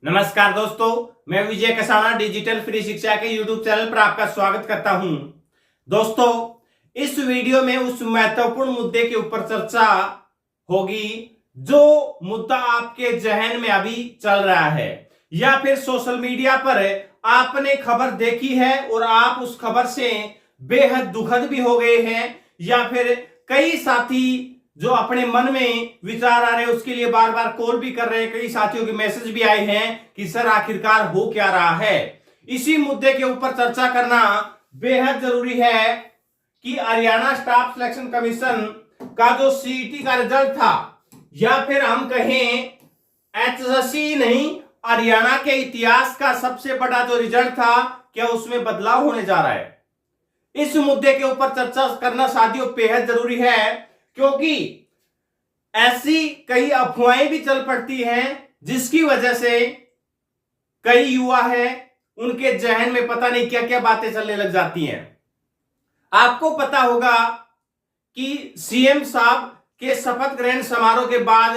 नमस्कार दोस्तों, मैं विजय कसाना डिजिटल फ्री शिक्षा के यूट्यूब चैनल पर आपका स्वागत करता हूं। दोस्तों, इस वीडियो में उस महत्वपूर्ण मुद्दे के ऊपर चर्चा होगी जो मुद्दा आपके जहन में अभी चल रहा है या फिर सोशल मीडिया पर आपने खबर देखी है और आप उस खबर से बेहद दुखद भी हो गए हैं या फिर कई साथी जो अपने मन में विचार आ रहे हैं उसके लिए बार बार कॉल भी कर रहे हैं। कई साथियों के मैसेज भी आए हैं कि सर आखिरकार हो क्या रहा है। इसी मुद्दे के ऊपर चर्चा करना बेहद जरूरी है कि हरियाणा स्टाफ सिलेक्शन कमीशन का जो सीईटी का रिजल्ट था या फिर हम कहें एचएससी नहीं, हरियाणा के इतिहास का सबसे बड़ा जो रिजल्ट था, क्या उसमें बदलाव होने जा रहा है। इस मुद्दे के ऊपर चर्चा करना साथियों बेहद जरूरी है क्योंकि ऐसी कई अफवाहें भी चल पड़ती हैं जिसकी वजह से कई युवा हैं उनके जहन में पता नहीं क्या क्या बातें चलने लग जाती हैं। आपको पता होगा कि सीएम साहब के शपथ ग्रहण समारोह के बाद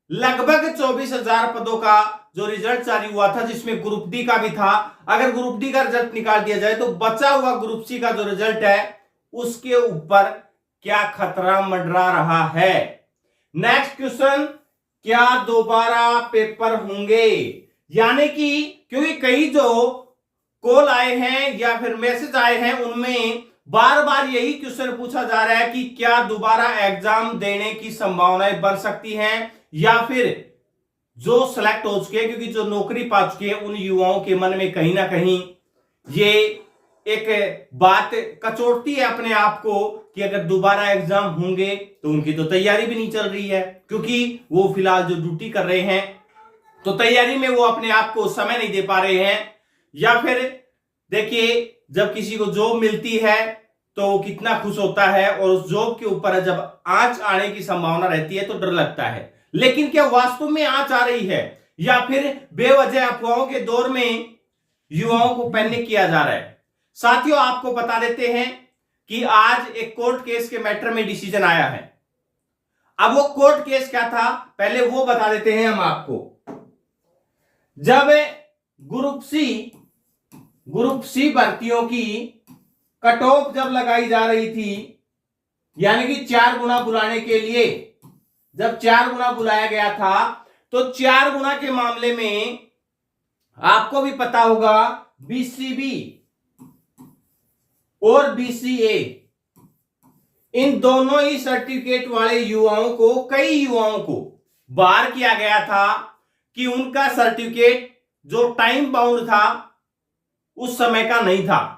लगभग 24,000 पदों का जो रिजल्ट जारी हुआ था, जिसमें ग्रुप डी का भी था। अगर ग्रुप डी का रिजल्ट निकाल दिया जाए तो बचा हुआ ग्रुप सी का जो रिजल्ट है उसके ऊपर क्या खतरा मंडरा रहा है। नेक्स्ट क्वेश्चन, क्या दोबारा पेपर होंगे? यानी कि क्योंकि कई जो कॉल आए हैं या फिर मैसेज आए हैं उनमें बार बार यही क्वेश्चन पूछा जा रहा है कि क्या दोबारा एग्जाम देने की संभावनाएं बन सकती हैं या फिर जो सिलेक्ट हो चुके हैं, क्योंकि जो नौकरी पा चुके हैं उन युवाओं के मन में कहीं ना कहीं ये एक बात कचोटती है अपने आप को कि अगर दोबारा एग्जाम होंगे तो उनकी तो तैयारी भी नहीं चल रही है, क्योंकि वो फिलहाल जो ड्यूटी कर रहे हैं तो तैयारी में वो अपने आप को समय नहीं दे पा रहे हैं। या फिर देखिए, जब किसी को जॉब मिलती है तो कितना खुश होता है और उस जॉब के ऊपर जब आंच आने की संभावना रहती है तो डर लगता है। लेकिन क्या वास्तव में आंच आ रही है या फिर बेवजह अफवाहों के दौर में युवाओं को पैनिक किया जा रहा है? साथियों, आपको बता देते हैं कि आज एक कोर्ट केस के मैटर में डिसीजन आया है। अब वो कोर्ट केस क्या था पहले वो बता देते हैं हम आपको। जब ग्रुप सी भर्तियों की कट ऑफ जब लगाई जा रही थी, यानी कि 4 गुना बुलाने के लिए जब 4 गुना बुलाया गया था, तो 4 गुना के मामले में आपको भी पता होगा बीसीबी और बीसीए, इन दोनों ही सर्टिफिकेट वाले युवाओं को, कई युवाओं को बार किया गया था कि उनका सर्टिफिकेट जो टाइम बाउंड था उस समय का नहीं था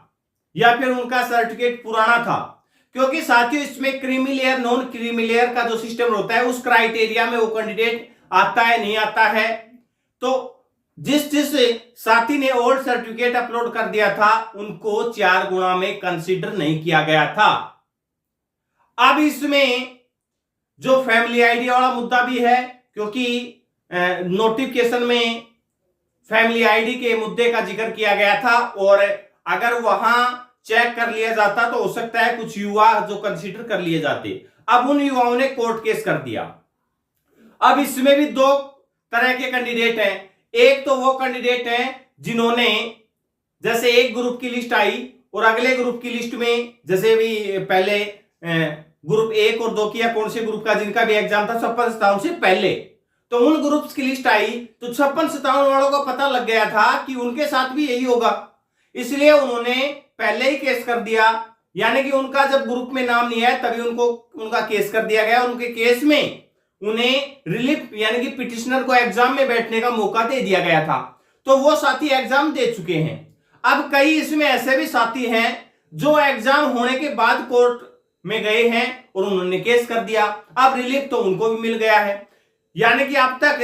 या फिर उनका सर्टिफिकेट पुराना था। क्योंकि साथियों, इसमें creamy layer non creamy layer का जो सिस्टम होता है उस क्राइटेरिया में वो कैंडिडेट आता है नहीं आता है। तो जिस साथी ने ओल्ड सर्टिफिकेट अपलोड कर दिया था उनको 4 गुना में कंसीडर नहीं किया गया था। अब इसमें जो फैमिली आईडी वाला मुद्दा भी है, क्योंकि नोटिफिकेशन में फैमिली आईडी के मुद्दे का जिक्र किया गया था और अगर वहां चेक कर लिया जाता तो हो सकता है कुछ युवा जो कंसीडर कर लिए जाते। अब उन युवाओं ने कोर्ट केस कर दिया। अब इसमें भी 2 तरह के कैंडिडेट हैं। एक तो वो कैंडिडेट हैं जिन्होंने, जैसे एक ग्रुप की लिस्ट आई और अगले ग्रुप की लिस्ट में, जैसे भी पहले ग्रुप 1 और 2 की या कौन से ग्रुप का जिनका भी एग्जाम था 56-57 से पहले, तो उन ग्रुप्स की लिस्ट आई तो 56-57 वालों को पता लग गया था कि उनके साथ भी यही होगा, इसलिए उन्होंने पहले ही केस कर दिया। यानी कि उनका जब ग्रुप में नाम नहीं आया तभी उनका केस कर दिया गया। उनके केस में उन्हें रिलीफ यानी कि पिटिशनर को एग्जाम में बैठने का मौका दे दिया गया था, तो वो साथी एग्जाम दे चुके हैं। अब कई इसमें ऐसे भी साथी हैं जो एग्जाम होने के बाद कोर्ट में गए हैं और उन्होंने केस कर दिया। अब रिलीफ तो उनको भी मिल गया है। यानी कि अब तक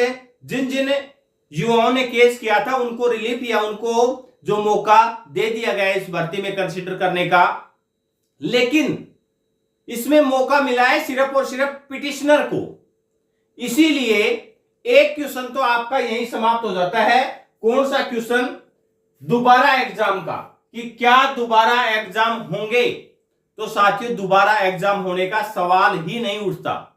जिन जिन युवाओं ने केस किया था उनको रिलीफ या उनको जो मौका दे दिया गया इस भर्ती में कंसीडर करने का, लेकिन इसमें मौका मिला है सिर्फ और सिर्फ पिटिशनर को। इसीलिए एक क्वेश्चन तो आपका यही समाप्त हो जाता है। कौन सा क्वेश्चन? दोबारा एग्जाम का, कि क्या दोबारा एग्जाम होंगे? तो साथियों, दोबारा एग्जाम होने का सवाल ही नहीं उठता।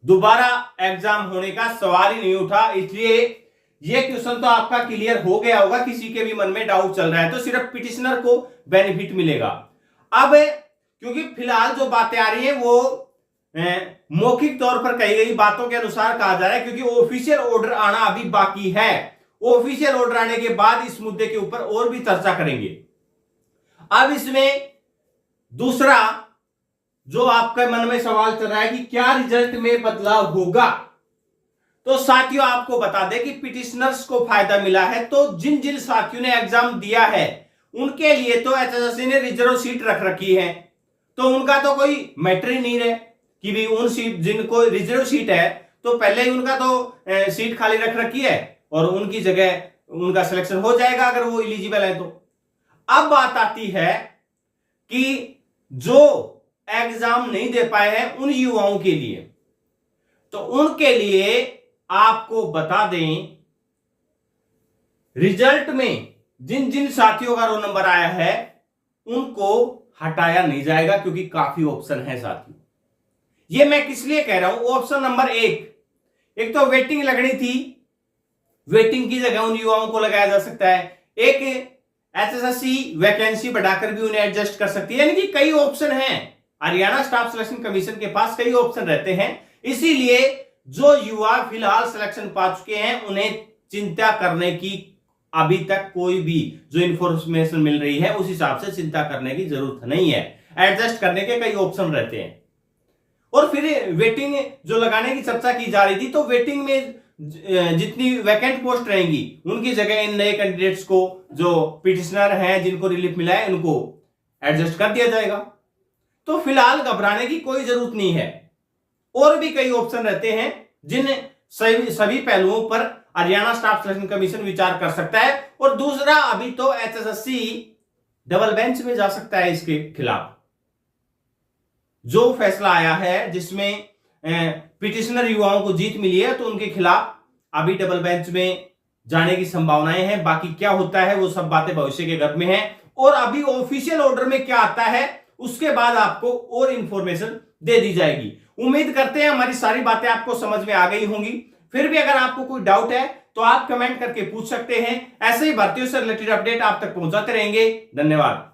दोबारा एग्जाम होने का सवाल ही नहीं उठा। इसलिए ये क्वेश्चन तो आपका क्लियर हो गया होगा, किसी के भी मन में डाउट चल रहा है तो सिर्फ पिटिशनर को बेनिफिट मिलेगा। अब क्योंकि फिलहाल जो बातें आ रही है वो मौखिक तौर पर कही गई बातों के अनुसार कहा जा रहा है, क्योंकि ऑफिशियल ऑर्डर आना अभी बाकी है। ऑफिशियल ऑर्डर आने के बाद इस मुद्दे के ऊपर और भी चर्चा करेंगे। अब इसमें दूसरा जो आपके मन में सवाल चल रहा है कि क्या रिजल्ट में बदलाव होगा, तो साथियों आपको बता दें कि पिटिशनर्स को फायदा मिला है। तो जिन जिन साथियों ने एग्जाम दिया है उनके लिए तो एचएसएससी ने रिजर्व सीट रख रखी है, तो उनका तो कोई मैटर ही नहीं रहे कि भी उन सीट जिनको रिजर्व सीट है तो पहले ही उनका तो सीट खाली रख रखी है और उनकी जगह उनका सिलेक्शन हो जाएगा अगर वो एलिजिबल है तो। अब बात आती है कि जो एग्जाम नहीं दे पाए हैं उन युवाओं के लिए, तो उनके लिए आपको बता दें रिजल्ट में जिन जिन साथियों का रोल नंबर आया है उनको हटाया नहीं जाएगा, क्योंकि काफी ऑप्शन है साथियों। ये मैं किस लिए कह रहा हूं, ऑप्शन नंबर एक तो वेटिंग लगनी थी, वेटिंग की जगह उन युवाओं को लगाया जा सकता है। एक एचएसएससी वैकेंसी बढ़ाकर भी उन्हें एडजस्ट कर सकती है, यानी कि कई ऑप्शन हैं। हरियाणा स्टाफ सिलेक्शन कमीशन के पास कई ऑप्शन रहते हैं, इसीलिए जो युवा फिलहाल सिलेक्शन पा चुके हैं उन्हें चिंता करने की अभी तक कोई भी जो इंफॉर्मेशन मिल रही है उस हिसाब से चिंता करने की जरूरत नहीं है। एडजस्ट करने के कई ऑप्शन रहते हैं। और फिर वेटिंग जो लगाने की चर्चा की जा रही थी, तो वेटिंग में जितनी वैकेंट पोस्ट रहेंगी उनकी जगह इन नए कैंडिडेट्स को जो पिटिशनर हैं जिनको रिलीफ मिला है उनको एडजस्ट कर दिया जाएगा। तो फिलहाल घबराने की कोई जरूरत नहीं है, और भी कई ऑप्शन रहते हैं जिन सभी पहलुओं पर हरियाणा स्टाफ सिलेक्शन कमीशन विचार कर सकता है। और दूसरा, अभी तो एचएसएससी डबल बेंच में जा सकता है इसके खिलाफ। जो फैसला आया है जिसमें पिटिशनर युवाओं को जीत मिली है तो उनके खिलाफ अभी डबल बेंच में जाने की संभावनाएं हैं। बाकी क्या होता है वो सब बातें भविष्य के गर्भ में हैं, और अभी ऑफिशियल ऑर्डर में क्या आता है उसके बाद आपको और इंफॉर्मेशन दे दी जाएगी। उम्मीद करते हैं हमारी सारी बातें आपको समझ में आ गई होंगी। फिर भी अगर आपको कोई डाउट है तो आप कमेंट करके पूछ सकते हैं। ऐसे ही भर्तियों से रिलेटेड अपडेट आप तक पहुंचाते रहेंगे। धन्यवाद।